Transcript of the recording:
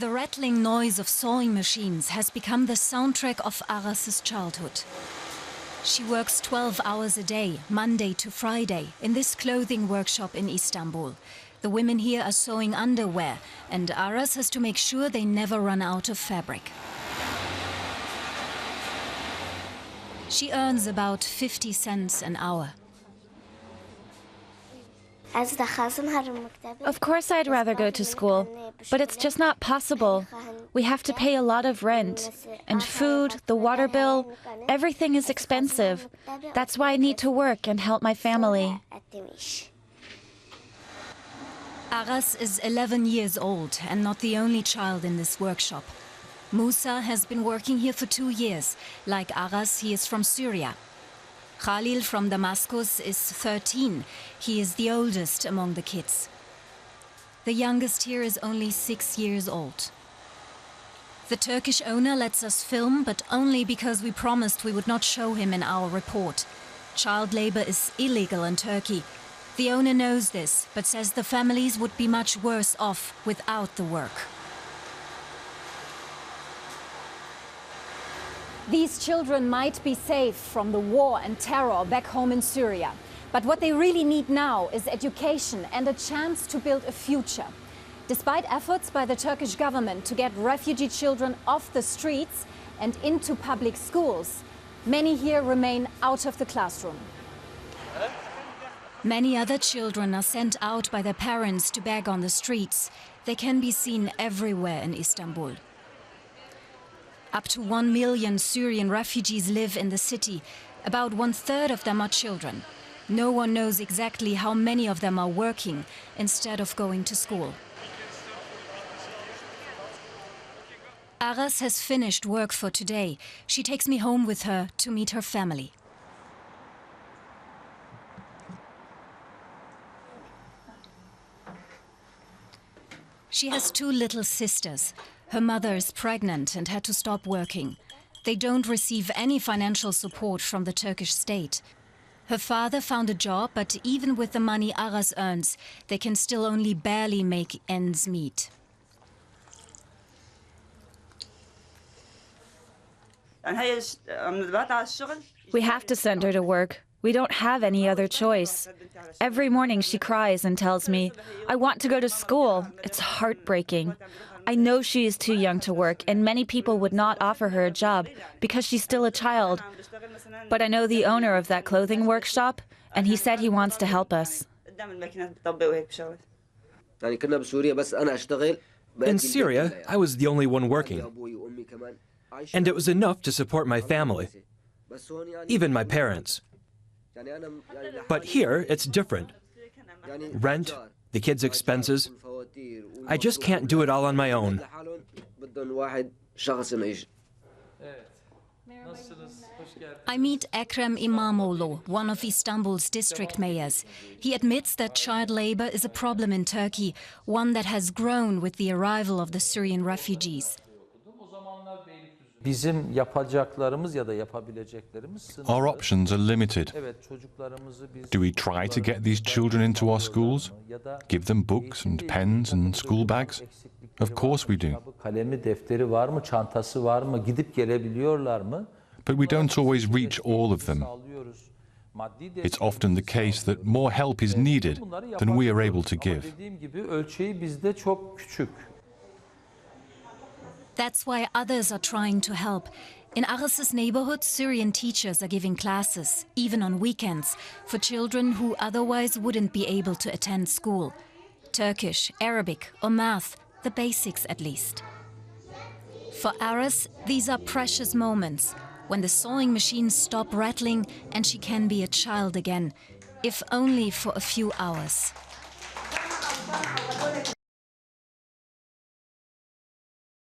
The rattling noise of sewing machines has become the soundtrack of Aras's childhood. She works 12 hours a day, Monday to Friday, in this clothing workshop in Istanbul. The women here are sewing underwear, and Aras has to make sure they never run out of fabric. She earns about 50 cents an hour. Of course I'd rather go to school, but it's just not possible. We have to pay a lot of rent, and food, the water bill, everything is expensive. That's why I need to work and help my family. Aras is 11 years old and not the only child in this workshop. Musa has been working here for 2 years. Like Aras, he is from Syria. Khalil from Damascus is 13. He is the oldest among the kids. The youngest here is only 6 years old. The Turkish owner lets us film, but only because we promised we would not show him in our report. Child labor is illegal in Turkey. The owner knows this, but says the families would be much worse off without the work. These children might be safe from the war and terror back home in Syria. But what they really need now is education and a chance to build a future. Despite efforts by the Turkish government to get refugee children off the streets and into public schools, many here remain out of the classroom. Many other children are sent out by their parents to beg on the streets. They can be seen everywhere in Istanbul. Up to 1 million Syrian refugees live in the city. About 1/3 of them are children. No one knows exactly how many of them are working instead of going to school. Aras has finished work for today. She takes me home with her to meet her family. She has 2 little sisters. Her mother is pregnant and had to stop working. They don't receive any financial support from the Turkish state. Her father found a job, but even with the money Aras earns, they can still only barely make ends meet. We have to send her to work. We don't have any other choice. Every morning she cries and tells me, "I want to go to school." It's heartbreaking. I know she is too young to work, and many people would not offer her a job because she's still a child. But I know the owner of that clothing workshop, and he said he wants to help us. In Syria, I was the only one working, and it was enough to support my family, even my parents. But here, it's different. Rent, the kids' expenses. I just can't do it all on my own. I meet Ekrem Imamoglu, one of Istanbul's district mayors. He admits that child labor is a problem in Turkey, one that has grown with the arrival of the Syrian refugees. Our options are limited. Do we try to get these children into our schools? Give them books and pens and school bags? Of course we do. But we don't always reach all of them. It's often the case that more help is needed than we are able to give. That's why others are trying to help. In Aras's neighborhood, Syrian teachers are giving classes, even on weekends, for children who otherwise wouldn't be able to attend school. Turkish, Arabic or math, the basics at least. For Aras, these are precious moments, when the sewing machines stop rattling and she can be a child again, if only for a few hours.